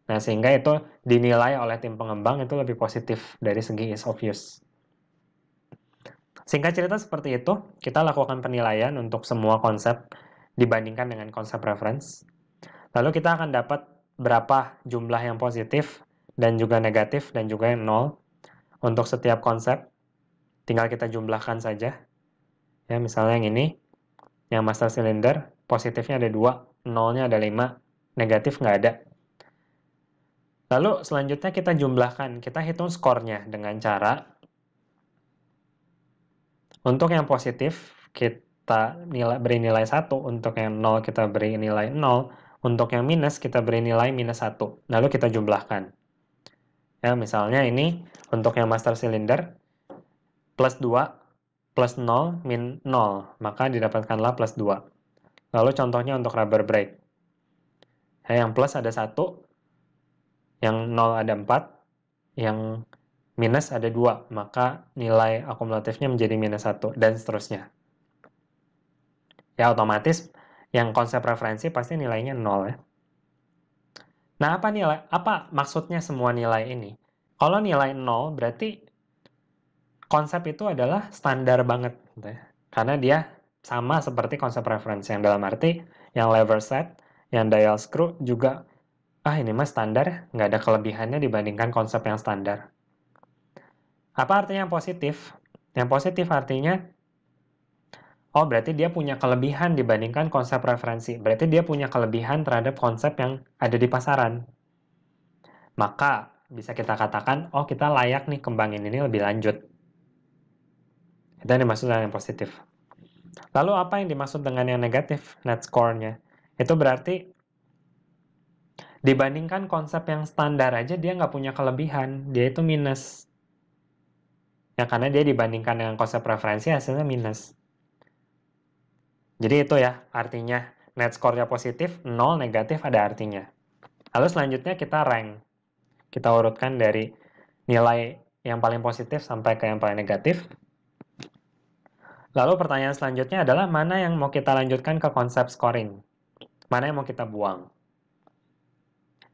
Nah sehingga itu dinilai oleh tim pengembang itu lebih positif dari segi ease of use. Singkat cerita seperti itu, kita lakukan penilaian untuk semua konsep dibandingkan dengan konsep reference. Lalu kita akan dapat berapa jumlah yang positif dan juga negatif dan juga yang nol untuk setiap konsep. Tinggal kita jumlahkan saja. Ya, misalnya yang ini, yang master cylinder, positifnya ada 2, nolnya ada 5, negatif nggak ada. Lalu selanjutnya kita jumlahkan, kita hitung skornya dengan cara untuk yang positif, kita beri nilai 1. Untuk yang 0, kita beri nilai 0. Untuk yang minus, kita beri nilai minus 1. Lalu kita jumlahkan. Ya, misalnya ini, untuk yang master cylinder, plus 2, plus 0, min 0. Maka didapatkanlah plus 2. Lalu contohnya untuk rubber brake. Ya, yang plus ada 1, yang 0 ada 4, yang minus ada 2, maka nilai akumulatifnya menjadi minus 1, dan seterusnya. Ya, otomatis yang konsep referensi pasti nilainya 0 ya. Nah, apa maksudnya semua nilai ini? Kalau nilai 0 berarti konsep itu adalah standar banget. Gitu ya. Karena dia sama seperti konsep referensi, yang dalam arti yang lever set, yang dial screw juga ah ini mah standar, nggak ada kelebihannya dibandingkan konsep yang standar. Apa artinya yang positif? Yang positif artinya, oh berarti dia punya kelebihan dibandingkan konsep referensi. Berarti dia punya kelebihan terhadap konsep yang ada di pasaran. Maka bisa kita katakan, oh kita layak nih kembangin ini lebih lanjut. Itu yang dimaksud dengan yang positif. Lalu apa yang dimaksud dengan yang negatif, net score-nya? Itu berarti dibandingkan konsep yang standar aja dia nggak punya kelebihan, dia itu minus. Ya karena dia dibandingkan dengan konsep referensi hasilnya minus. Jadi itu ya artinya net score-nya positif, 0 negatif ada artinya. Lalu selanjutnya kita rank. Kita urutkan dari nilai yang paling positif sampai ke yang paling negatif. Lalu pertanyaan selanjutnya adalah mana yang mau kita lanjutkan ke konsep scoring? Mana yang mau kita buang?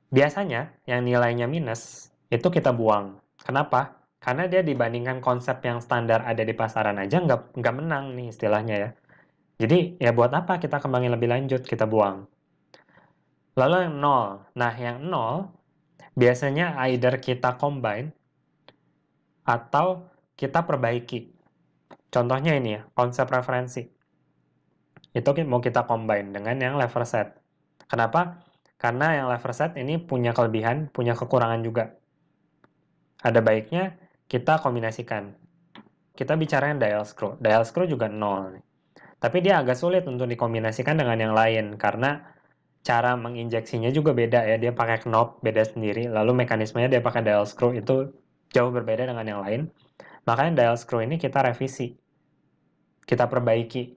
Biasanya yang nilainya minus itu kita buang. Kenapa? Karena dia dibandingkan konsep yang standar ada di pasaran aja nggak menang nih istilahnya ya. Jadi ya buat apa kita kembangin lebih lanjut, kita buang. Lalu yang 0. Nah yang 0 biasanya either kita combine atau kita perbaiki. Contohnya ini ya, konsep referensi. Itu mau kita combine dengan yang lever set. Kenapa? Karena yang lever set ini punya kelebihan, punya kekurangan juga. Ada baiknya kita kombinasikan. Kita bicara yang dial screw. Dial screw juga 0. Tapi dia agak sulit untuk dikombinasikan dengan yang lain karena cara menginjeksinya juga beda ya. Dia pakai knob beda sendiri. Lalu mekanismenya dia pakai dial screw itu jauh berbeda dengan yang lain. Makanya dial screw ini kita revisi. Kita perbaiki.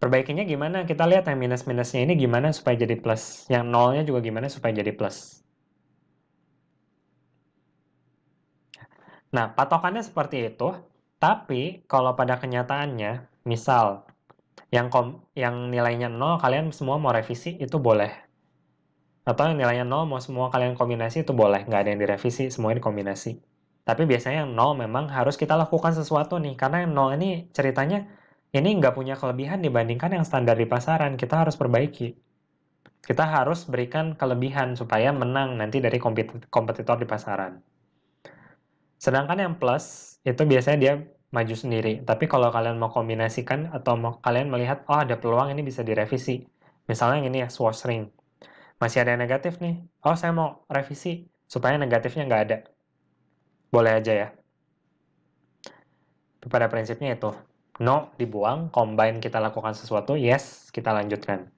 Perbaikinya gimana? Kita lihat yang minus-minusnya ini gimana supaya jadi plus. Yang nolnya juga gimana supaya jadi plus. Nah, patokannya seperti itu. Tapi kalau pada kenyataannya, misal yang nilainya 0 kalian semua mau revisi itu boleh. Atau yang nilainya 0 mau semua kalian kombinasi itu boleh. Nggak ada yang direvisi, semuanya dikombinasi. Tapi biasanya yang 0 memang harus kita lakukan sesuatu nih. Karena yang 0 ini ceritanya ini nggak punya kelebihan dibandingkan yang standar di pasaran. Kita harus perbaiki. Kita harus berikan kelebihan supaya menang nanti dari kompetitor di pasaran. Sedangkan yang plus itu biasanya dia maju sendiri. Tapi kalau kalian mau kombinasikan atau mau kalian melihat, oh ada peluang ini bisa direvisi. Misalnya yang ini ya, swash ring. Masih ada yang negatif nih. Oh saya mau revisi supaya negatifnya nggak ada. Boleh aja ya. Pada prinsipnya itu. No, dibuang. Combine kita lakukan sesuatu. Yes, kita lanjutkan.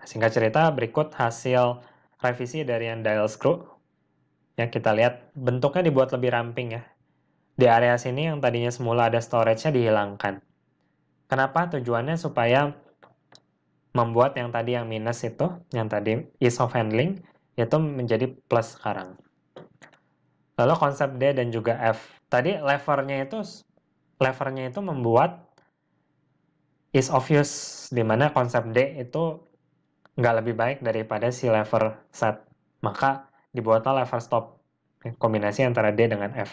Singkat cerita, berikut hasil revisi dari yang dial screw. Ya, kita lihat bentuknya dibuat lebih ramping ya. Di area sini yang tadinya semula ada storage-nya dihilangkan. Kenapa? Tujuannya supaya membuat yang tadi yang minus itu, yang tadi ease of handling, itu menjadi plus sekarang. Lalu konsep D dan juga F. Tadi levernya itu membuat ease of use, di mana konsep D itu nggak lebih baik daripada si lever set. Maka dibuatlah lever stop, kombinasi antara D dengan F.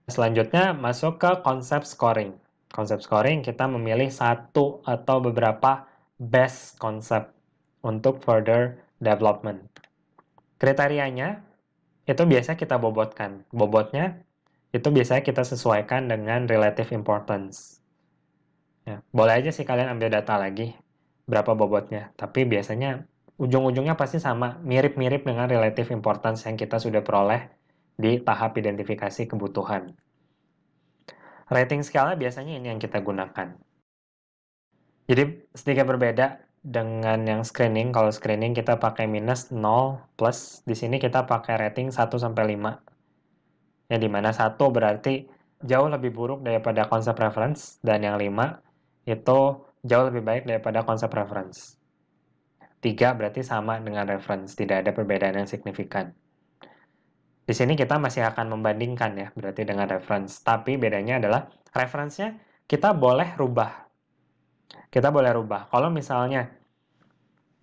Selanjutnya masuk ke konsep scoring. Konsep scoring kita memilih satu atau beberapa best konsep untuk further development. Kriterianya itu biasa kita bobotkan. Bobotnya itu biasanya kita sesuaikan dengan relative importance. Ya, boleh aja sih kalian ambil data lagi berapa bobotnya, tapi biasanya ujung-ujungnya pasti sama, mirip-mirip dengan relative importance yang kita sudah peroleh di tahap identifikasi kebutuhan. Rating skala biasanya ini yang kita gunakan. Jadi sedikit berbeda dengan yang screening. Kalau screening kita pakai minus 0 plus, di sini kita pakai rating 1 sampai 5. Ya di mana 1 berarti jauh lebih buruk daripada konsep reference dan yang 5 itu jauh lebih baik daripada konsep reference. 3 berarti sama dengan reference, tidak ada perbedaan yang signifikan. Di sini kita masih akan membandingkan ya, berarti dengan reference. Tapi bedanya adalah reference-nya kita boleh rubah. Kita boleh rubah. Kalau misalnya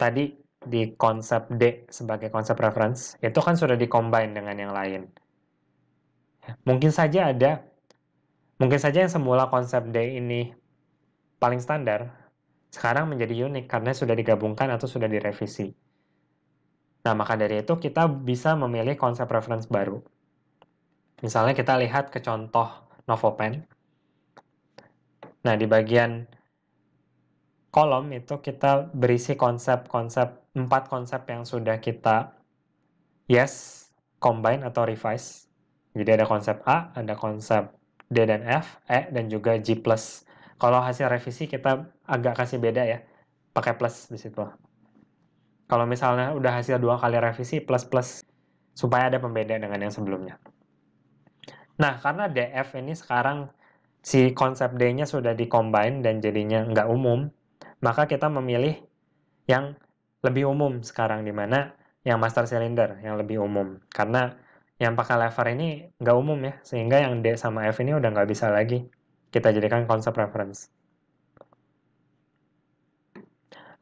tadi di konsep D sebagai konsep reference, itu kan sudah di-combine dengan yang lain. Mungkin saja yang semula konsep D ini paling standar, sekarang menjadi unik karena sudah digabungkan atau sudah direvisi. Nah, maka dari itu kita bisa memilih konsep reference baru. Misalnya kita lihat ke contoh Novopen. Nah, di bagian kolom itu kita berisi konsep-konsep, 4 konsep yang sudah kita combine atau revise. Jadi ada konsep A, ada konsep D dan F, E, dan juga G+. Kalau hasil revisi kita agak kasih beda ya, pakai plus di situ. Kalau misalnya udah hasil 2 kali revisi, plus-plus, supaya ada pembeda dengan yang sebelumnya. Nah, karena DF ini sekarang si konsep D-nya sudah di-combine dan jadinya nggak umum, maka kita memilih yang lebih umum sekarang, di mana yang master cylinder yang lebih umum. Karena yang pakai lever ini nggak umum ya, sehingga yang D sama F ini udah nggak bisa lagi kita jadikan konsep reference.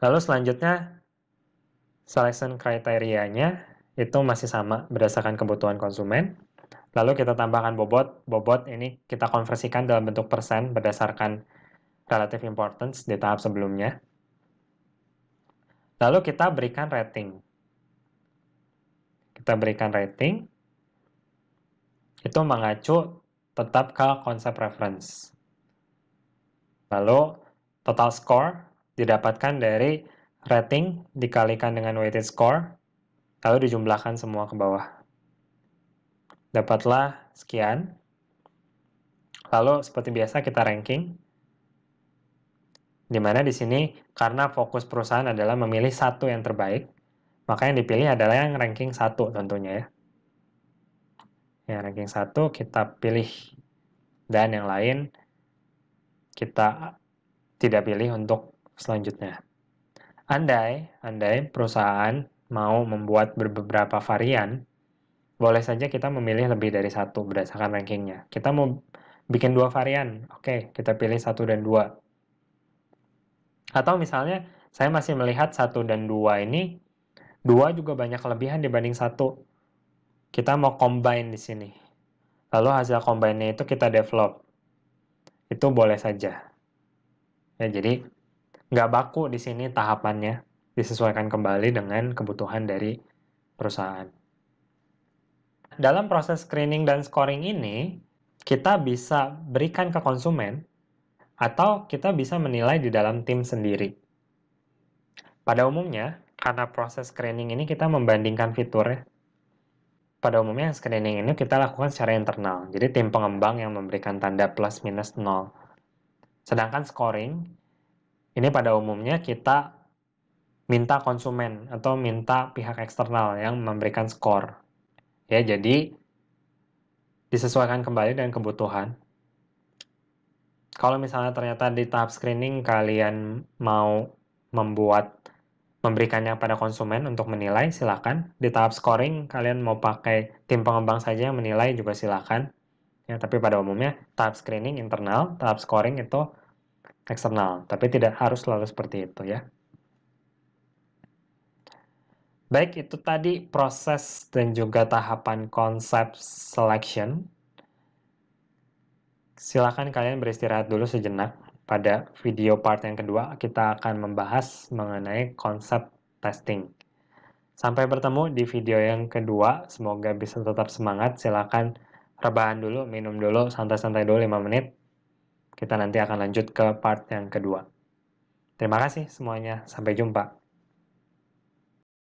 Lalu selanjutnya, selection kriterianya itu masih sama berdasarkan kebutuhan konsumen. Lalu kita tambahkan bobot. Bobot ini kita konversikan dalam bentuk persen berdasarkan relative importance di tahap sebelumnya. Lalu kita berikan rating. Kita berikan rating, itu mengacu tetap ke konsep reference. Lalu total score didapatkan dari rating dikalikan dengan weighted score, lalu dijumlahkan semua ke bawah. Dapatlah sekian. Lalu seperti biasa kita ranking, di mana di sini karena fokus perusahaan adalah memilih satu yang terbaik, maka yang dipilih adalah yang ranking 1 tentunya ya. Yang ranking 1 kita pilih, dan yang lain kita tidak pilih untuk selanjutnya. Andai perusahaan mau membuat beberapa varian, boleh saja kita memilih lebih dari satu berdasarkan rankingnya. Kita mau bikin 2 varian, oke, kita pilih 1 dan 2. Atau misalnya, saya masih melihat 1 dan 2 ini, 2 juga banyak kelebihan dibanding 1. Kita mau combine di sini. Lalu hasil combine-nya itu kita develop. Itu boleh saja. Ya, jadi nggak baku di sini tahapannya, disesuaikan kembali dengan kebutuhan dari perusahaan. Dalam proses screening dan scoring ini, kita bisa berikan ke konsumen, atau kita bisa menilai di dalam tim sendiri. Pada umumnya, karena proses screening ini kita membandingkan fitur ya. Pada umumnya screening ini kita lakukan secara internal, jadi tim pengembang yang memberikan tanda plus minus 0. Sedangkan scoring, ini pada umumnya kita minta konsumen atau minta pihak eksternal yang memberikan skor. Ya, jadi disesuaikan kembali dengan kebutuhan. Kalau misalnya ternyata di tahap screening kalian mau memberikannya pada konsumen untuk menilai, silakan. Di tahap scoring kalian mau pakai tim pengembang saja yang menilai juga silakan. Ya, tapi pada umumnya tahap screening internal, tahap scoring itu eksternal. Tapi tidak harus selalu seperti itu ya. Baik, itu tadi proses dan juga tahapan konsep selection. Silakan kalian beristirahat dulu sejenak. Pada video part yang kedua, kita akan membahas mengenai konsep testing. Sampai bertemu di video yang kedua. Semoga bisa tetap semangat. Silakan rebahan dulu, minum dulu, santai-santai dulu 5 menit. Kita nanti akan lanjut ke part yang kedua. Terima kasih semuanya. Sampai jumpa.